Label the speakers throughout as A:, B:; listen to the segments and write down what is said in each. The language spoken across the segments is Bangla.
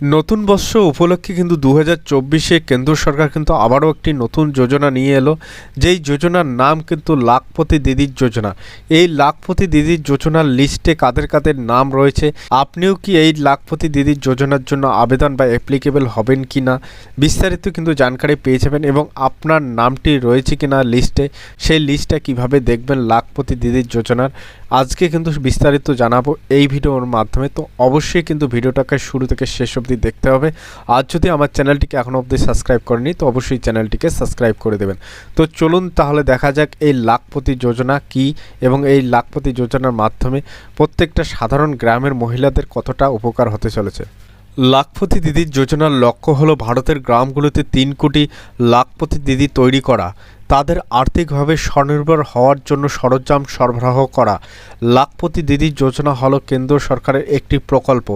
A: নতুন বর্ষ উপলক্ষে কিন্তু 2024-এ কেন্দ্র সরকার কিন্তু আবারও একটি নতুন যোজনা নিয়ে এলো, যেই যোজনার নাম কিন্তু লাখপতি দিদির যোজনা। এই লাখপতি দিদির যোজনার লিস্টে কাদের কাদের নাম রয়েছে, আপনিও কি এই লাখপতি দিদির যোজনার জন্য আবেদন বা অ্যাপ্লিকেবল হবেন কি না, বিস্তারিত কিন্তু জানকারি পেয়ে যাবেন। এবং আপনার নামটি রয়েছে কি না লিস্টে, সেই লিস্টটা কিভাবে দেখবেন লাখপতি দিদির যোজনার, আজকে কিন্তু বিস্তারিত জানাবো এই ভিডিওর মাধ্যমে। তো অবশ্যই কিন্তু ভিডিওটাকে শুরু থেকে শেষ অবধি দেখতে হবে। আর যদি আমার চ্যানেলটিকে এখনও অবধি সাবস্ক্রাইব করেনি তো অবশ্যই চ্যানেলটিকে সাবস্ক্রাইব করে দেবেন। তো চলুন তাহলে দেখা যাক এই লাখপতি যোজনা কি এবং এই লাখপতি যোজনার মাধ্যমে প্রত্যেকটা সাধারণ গ্রামের মহিলাদের কতটা উপকার হতে চলেছে। লাখপতি দিদির যোজনার লক্ষ্য হলো ভারতের গ্রামগুলোতে 3 কোটি লাখপতি দিদি তৈরি করা, তাদের আর্থিকভাবে স্বনির্ভর হওয়ার জন্য সরঞ্জাম সরবরাহ করা। লাখপতি দিদির যোজনা হলো কেন্দ্র সরকারের একটি প্রকল্প।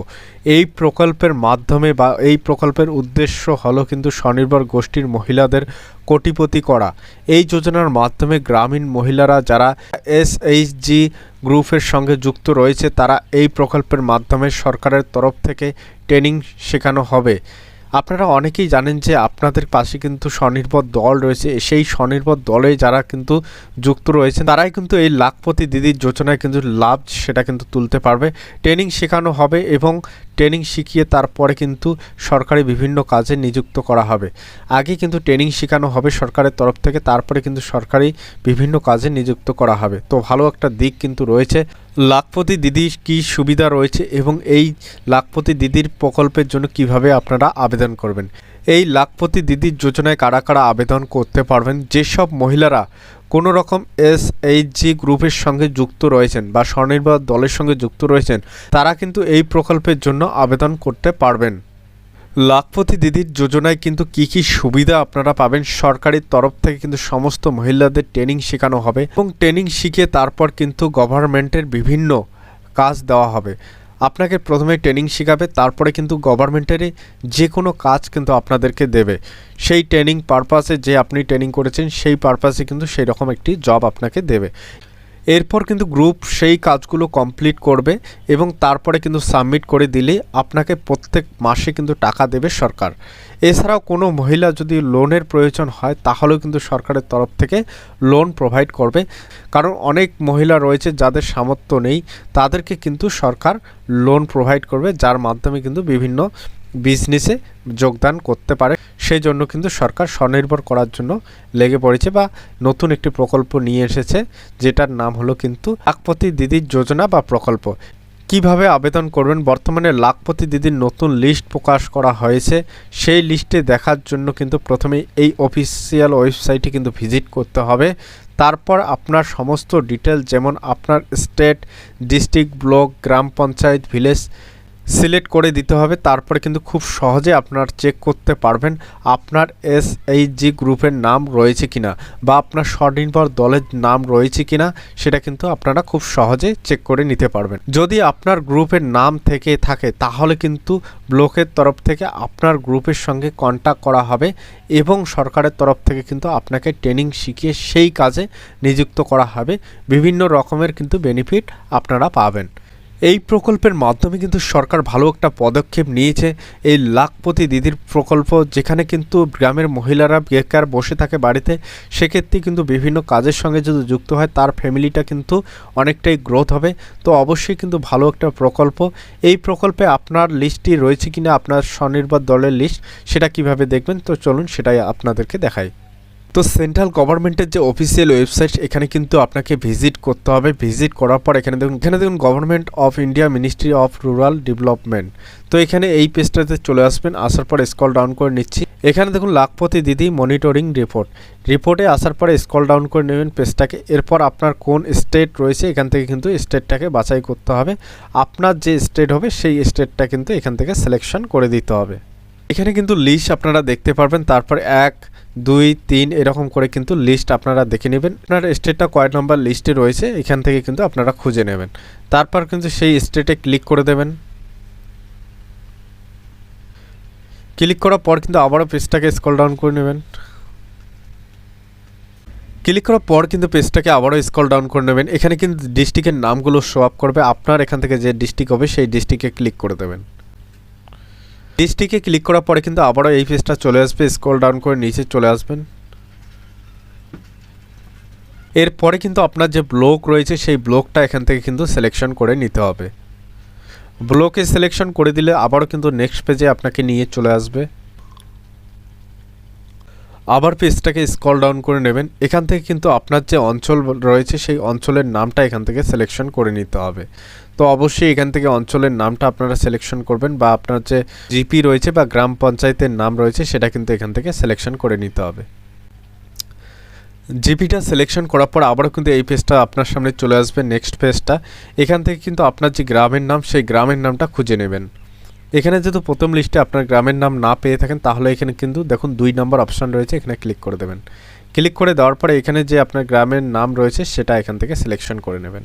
A: এই প্রকল্পের মাধ্যমে বা এই প্রকল্পের উদ্দেশ্য হলো কিন্তু স্বনির্ভর গোষ্ঠীর মহিলাদের কোটিপতি করা। এই যোজনার মাধ্যমে গ্রামীণ মহিলারা যারা এসএইচজি গ্রুপের সঙ্গে যুক্ত রয়েছে তারা এই প্রকল্পের মাধ্যমে সরকারের তরফ থেকে ট্রেনিং শেখানো হবে। আপনারা অনেকেই জানেন যে আপনাদের পাশে কিন্তু স্বনির্ভর দল রয়েছে, সেই স্বনির্ভর দলে যারা কিন্তু যুক্ত রয়েছেন তারাই কিন্তু এই লাখপতি দিদির যোজনায় কিন্তু লাভ সেটা কিন্তু তুলতে পারবে। ট্রেনিং শেখানো হবে এবং ট্রেনিং শিখিয়ে তারপরে কিন্তু সরকারি বিভিন্ন কাজে নিযুক্ত করা হবে। আগে কিন্তু ট্রেনিং শেখানো হবে সরকারের তরফ থেকে, তারপরে কিন্তু সরকারি বিভিন্ন কাজে নিযুক্ত করা হবে। তো ভালো একটা দিক কিন্তু রয়েছে। লাখপতি দিদির কী সুবিধা রয়েছে এবং এই লাখপতি দিদির প্রকল্পের জন্য কিভাবে আপনারা আবেদন করবেন। এই লাখপতি দিদির যোজনায় কারা কারা আবেদন করতে পারবেন, যেসব মহিলারা কোনো রকম এসএইচজি গ্রুপের সঙ্গে যুক্ত রয়েছেন বা স্বনির্ভর দলের সঙ্গে যুক্ত রয়েছেন তারা কিন্তু এই প্রকল্পের জন্য আবেদন করতে পারবেন। লাখপতি দিদির যোজনায় কিন্তু কি কি সুবিধা আপনারা পাবেন, সরকারের তরফ থেকে কিন্তু সমস্ত মহিলাদের ট্রেনিং শেখানো হবে এবং ট্রেনিং শিখে তারপর কিন্তু গভর্নমেন্টের বিভিন্ন কাজ দেওয়া হবে। আপনাকে প্রথমে ট্রেনিং শেখাবে, তারপরে কিন্তু গভর্নমেন্টের যে কোনো কাজ কিন্তু আপনাদেরকে দেবে। সেই ট্রেনিং পারপাসে যে আপনি ট্রেনিং করেছেন সেই পারপাসে কিন্তু সেই রকম একটি জব আপনাকে দেবে। এরপর কিন্তু গ্রুপ সেই কাজগুলো কমপ্লিট করবে এবং তারপরে কিন্তু সাবমিট করে দিলে আপনাকে প্রত্যেক মাসে কিন্তু টাকা দেবে সরকার। এছাড়াও কোনো মহিলা যদি লোনের প্রয়োজন হয় তাহলেও কিন্তু সরকারের তরফ থেকে লোন প্রোভাইড করবে, কারণ অনেক মহিলা রয়েছে যাদের সামর্থ্য নেই, তাদেরকে কিন্তু সরকার লোন প্রোভাইড করবে, যার মাধ্যমে কিন্তু বিভিন্ন বিজনেসে যোগদান করতে পারে। সেই জন্য কিন্তু সরকার স্বনির্ভর করার জন্য লেগে পড়েছে বা নতুন একটি প্রকল্প নিয়ে এসেছে, যেটার নাম হলো কিন্তু লাখপতি দিদির যোজনা বা প্রকল্প। কিভাবে আবেদন করবেন, বর্তমানে লাখপতি দিদির নতুন লিস্ট প্রকাশ করা হয়েছে, সেই লিস্টে দেখার জন্য কিন্তু প্রথমে এই অফিসিয়াল ওয়েবসাইটে কিন্তু ভিজিট করতে হবে। তারপর আপনার সমস্ত ডিটেল যেমন আপনার স্টেট, ডিস্ট্রিক্ট, ব্লক, গ্রাম পঞ্চায়েত, ভিলেজ সিলেক্ট করে দিতে হবে। তারপরে কিন্তু খুব সহজে আপনার চেক করতে পারবেন আপনার এসএইচজি গ্রুপের নাম রয়েছে কিনা বা আপনার স্বনির্ভর দলের নাম রয়েছে কিনা, সেটা কিন্তু আপনারা খুব সহজে চেক করে নিতে পারবেন। যদি আপনার গ্রুপের নাম থেকে থাকে তাহলে কিন্তু ব্লকের তরফ থেকে আপনার গ্রুপের সঙ্গে কন্ট্যাক্ট করা হবে এবং সরকারের তরফ থেকে কিন্তু আপনাকে ট্রেনিং শিখিয়ে সেই কাজে নিযুক্ত করা হবে। বিভিন্ন রকমের কিন্তু বেনিফিট আপনারা পাবেন। এই প্রকল্পের মাধ্যমে কিন্তু সরকার ভালো একটা পদক্ষেপ নিয়েছে। এই লাখপতি দিদির প্রকল্প, যেখানে কিন্তু গ্রামের মহিলারা বেকার বসে থাকে বাড়িতে, সেক্ষেত্রে কিন্তু বিভিন্ন কাজের সঙ্গে যদি যুক্ত হয় তার ফ্যামিলিটা কিন্তু অনেকটাই গ্রোথ হবে। তো অবশ্যই কিন্তু ভালো একটা প্রকল্প। এই প্রকল্পে আপনার লিস্টটি রয়েছে কিনা, আপনার স্বনির্ভর দলের লিস্ট, সেটা কিভাবে দেখবেন, তো চলুন সেটাই আপনাদেরকে দেখাই। তো সেন্ট্রাল গভর্নমেন্টের যে অফিসিয়াল ওয়েবসাইট, এখানে কিন্তু আপনাকে ভিজিট করতে হবে। ভিজিট করার পর এখানে দেখুন government of India, ministry of rural development. তো এখানে এই পেজটাতে চলে আসবেন, আসার পর স্ক্রল ডাউন করে নিচ্ছি। এখানে দেখুন লাখপতি দিদি মনিটরিং রিপোর্টে আসার পরে স্ক্রল ডাউন করে নেবেন পেজটাকে। এরপর আপনার কোন স্টেট রয়েছে এখান থেকে কিন্তু স্টেটটাকে বাছাই করতে হবে। আপনার যে স্টেট হবে সেই স্টেটটা কিন্তু এখান থেকে সিলেকশন করে দিতে হবে। এখানে কিন্তু লিস্ট আপনারা দেখতে পারবেন, তারপর 1, 2, 3 এরকম করে কিন্তু লিস্ট আপনারা দেখে নেবেন। আপনার স্টেটটা কয় নম্বর লিস্টে রয়েছে এখান থেকে কিন্তু আপনারা খুঁজে নেবেন। তারপর কিন্তু সেই স্টেটে ক্লিক করে দেবেন। ক্লিক করার পর কিন্তু আবারও পেজটাকে স্ক্রল ডাউন করে নেবেন। ক্লিক করার পর কিন্তু পেজটাকে আবারও স্ক্রল ডাউন করে নেবেন। এখানে কিন্তু ডিস্ট্রিক্টের নামগুলো শো আপ করবে। আপনার এখান থেকে যে ডিস্ট্রিক্ট হবে সেই ডিস্ট্রিক্টে ক্লিক করে দেবেন। লিস্টটিকে ক্লিক করার পরে কিন্তু আবারও এই পেজটা চলে আসবে, স্ক্রল ডাউন করে নিচে চলে আসবেন। এরপরে কিন্তু আপনার যে ব্লক রয়েছে সেই ব্লকটা এখান থেকে কিন্তু সিলেকশন করে নিতে হবে। ব্লকে সিলেকশন করে দিলে আবারও কিন্তু নেক্সট পেজে আপনাকে নিয়ে চলে আসবে। আবার পেজটাকে স্ক্রল ডাউন করে নেবেন। এখান থেকে কিন্তু আপনার যে অঞ্চল রয়েছে সেই অঞ্চলের নামটা এখান থেকে সিলেকশন করে নিতে হবে। তো অবশ্যই এখান থেকে অঞ্চলের নামটা আপনারা সিলেকশন করবেন, বা আপনার যে জিপি রয়েছে বা গ্রাম পঞ্চায়েতের নাম রয়েছে সেটা কিন্তু এখান থেকে সিলেকশন করে নিতে হবে। জিপিটা সিলেকশন করার পর আবারও কিন্তু এই পেজটা আপনার সামনে চলে আসবে, নেক্সট পেজটা। এখান থেকে কিন্তু আপনার যে গ্রামের নাম সেই গ্রামের নামটা খুঁজে নেবেন। এখানে যেহেতু প্রথম লিস্টে আপনার গ্রামের নাম না পেয়ে থাকেন তাহলে এখানে কিন্তু দেখুন 2 নম্বর অপশান রয়েছে, এখানে ক্লিক করে দেবেন। ক্লিক করে দেওয়ার পরে এখানে যে আপনার গ্রামের নাম রয়েছে সেটা এখান থেকে সিলেকশন করে নেবেন।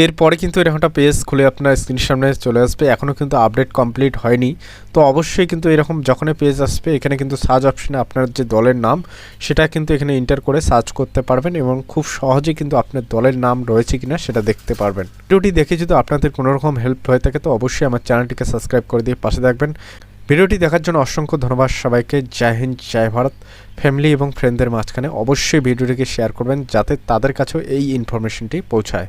A: এরপরে কিন্তু এরকম একটা পেজ খুলে আপনার স্ক্রিনের সামনে চলে আসবে। এখনও কিন্তু আপডেট কমপ্লিট হয়নি, তো অবশ্যই কিন্তু এরকম যখনই পেজ আসবে এখানে কিন্তু সার্চ অপশনে আপনার যে দলের নাম সেটা কিন্তু এখানে এন্টার করে সার্চ করতে পারবেন এবং খুব সহজেই কিন্তু আপনার দলের নাম রয়েছে কিনা সেটা দেখতে পারবেন। ভিডিওটি দেখে যদি আপনাদের কোনো রকম হেল্প হয়ে থাকে তো অবশ্যই আমার চ্যানেলটিকে সাবস্ক্রাইব করে দিয়ে পাশে থাকবেন। ভিডিওটি দেখার জন্য অসংখ্য ধন্যবাদ সবাইকে। জয় হিন্দ, জয় ভারত। ফ্যামিলি এবং ফ্রেন্ডদের মাঝখানে অবশ্যই ভিডিওটিকে শেয়ার করবেন যাতে তাদের কাছেও এই ইনফরমেশনটি পৌঁছায়।